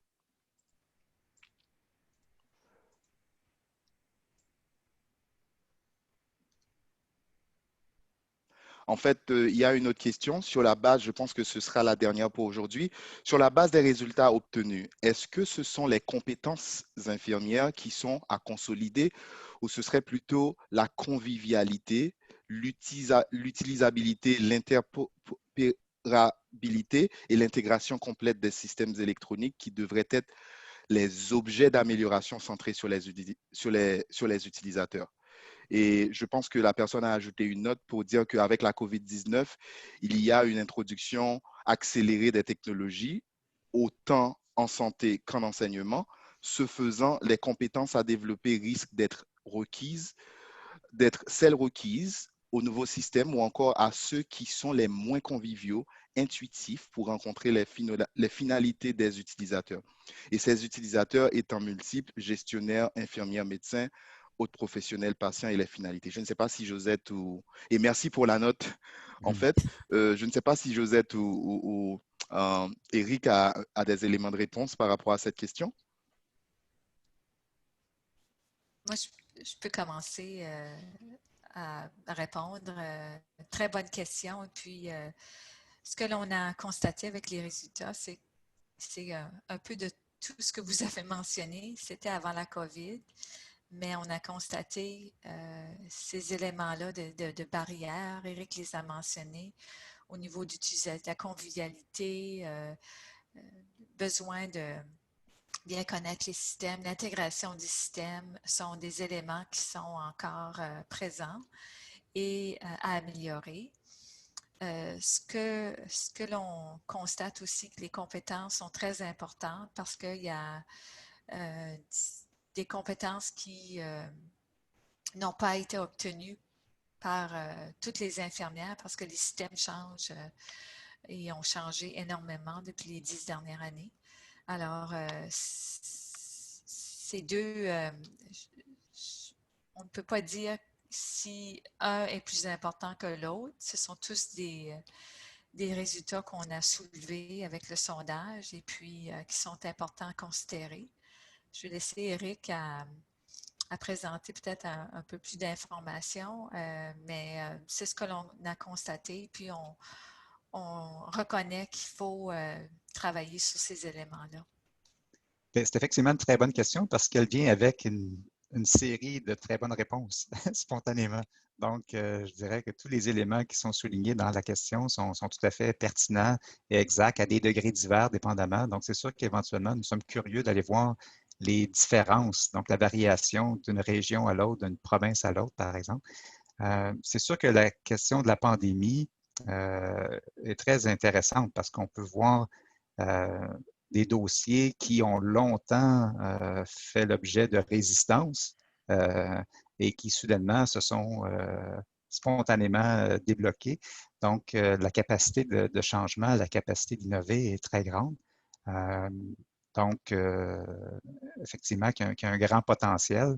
En fait, il y a une autre question sur la base, je pense que ce sera la dernière pour aujourd'hui. Sur la base des résultats obtenus, est-ce que ce sont les compétences infirmières qui sont à consolider ou ce serait plutôt la convivialité, l'utilisabilité, l'interopérabilité et l'intégration complète des systèmes électroniques qui devraient être les objets d'amélioration centrés sur les utilisateurs? Et je pense que la personne a ajouté une note pour dire qu'avec la COVID-19, il y a une introduction accélérée des technologies, autant en santé qu'en enseignement. Ce faisant, les compétences à développer risquent d'être celles requises au nouveau système ou encore à ceux qui sont les moins conviviaux intuitif pour rencontrer les finalités des utilisateurs. Et ces utilisateurs étant multiples, gestionnaires, infirmières, médecins, autres professionnels, patients et les finalités. Je ne sais pas si Josette ou... Et merci pour la note, en fait. Je ne sais pas si Josette ou Eric a des éléments de réponse par rapport à cette question. Moi, je peux commencer à répondre. Très bonne question. Et puis, ce que l'on a constaté avec les résultats, c'est un peu de tout ce que vous avez mentionné. C'était avant la COVID, mais on a constaté ces éléments-là de barrières. Eric les a mentionnés au niveau de la convivialité, besoin de bien connaître les systèmes, l'intégration des systèmes sont des éléments qui sont encore présents et à améliorer. Ce que l'on constate aussi, que les compétences sont très importantes parce qu'il y a des compétences qui n'ont pas été obtenues par toutes les infirmières parce que les systèmes changent et ont changé énormément depuis les 10 dernières années. Alors, ces deux, on ne peut pas dire si un est plus important que l'autre. Ce sont tous des résultats qu'on a soulevés avec le sondage et puis qui sont importants à considérer. Je vais laisser Eric à présenter peut-être un peu plus d'informations, mais c'est ce que l'on a constaté. Puis on reconnaît qu'il faut travailler sur ces éléments-là. C'est effectivement une très bonne question parce qu'elle vient avec une série de très bonnes réponses spontanément. Donc, je dirais que tous les éléments qui sont soulignés dans la question sont tout à fait pertinents et exacts à des degrés divers dépendamment. Donc, c'est sûr qu'éventuellement, nous sommes curieux d'aller voir les différences, donc la variation d'une région à l'autre, d'une province à l'autre, par exemple. C'est sûr que la question de la pandémie est très intéressante parce qu'on peut voir des dossiers qui ont longtemps fait l'objet de résistance et qui soudainement se sont spontanément débloqués. Donc, la capacité de changement, la capacité d'innover est très grande. Donc, effectivement, qu'il y a un grand potentiel.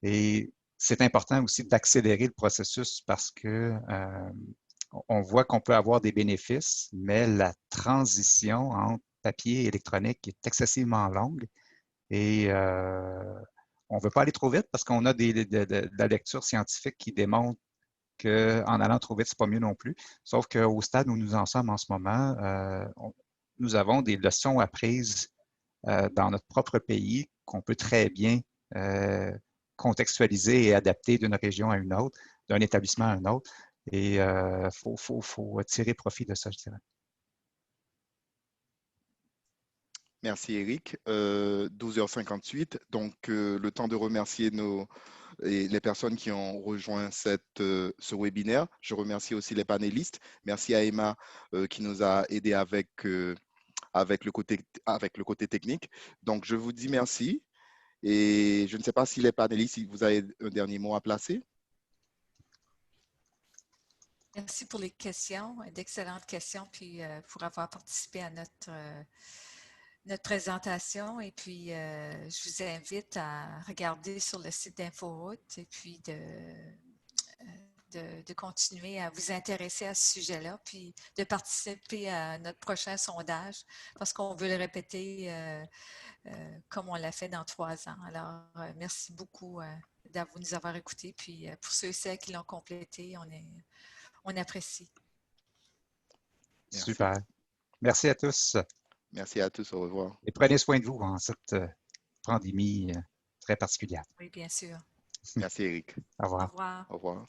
Et c'est important aussi d'accélérer le processus parce que on voit qu'on peut avoir des bénéfices, mais la transition entre papier et électronique est excessivement longue et on ne veut pas aller trop vite parce qu'on a de la lecture scientifique qui démontre qu'en allant trop vite, ce n'est pas mieux non plus. Sauf qu'au stade où nous en sommes en ce moment, nous avons des leçons apprises dans notre propre pays qu'on peut très bien contextualiser et adapter d'une région à une autre, d'un établissement à un autre. Et il faut tirer profit de ça, je dirais. Merci Eric. 12h58, donc le temps de remercier les personnes qui ont rejoint ce webinaire. Je remercie aussi les panélistes. Merci à Emma qui nous a aidé avec le côté technique. Donc, je vous dis merci. Et je ne sais pas si les panélistes, si vous avez un dernier mot à placer. Merci pour les questions, d'excellentes questions, puis pour avoir participé à notre présentation. Et puis, je vous invite à regarder sur le site d'InfoRoute et puis de continuer à vous intéresser à ce sujet-là, puis de participer à notre prochain sondage parce qu'on veut le répéter comme on l'a fait dans 3 ans. Alors, merci beaucoup de nous avoir écoutés. Puis, pour ceux et celles qui l'ont complété, on apprécie. Merci. Super. Merci à tous. Merci à tous. Au revoir. Et prenez soin de vous en cette pandémie très particulière. Oui, bien sûr. Merci, Eric. Au revoir. Au revoir. Au revoir.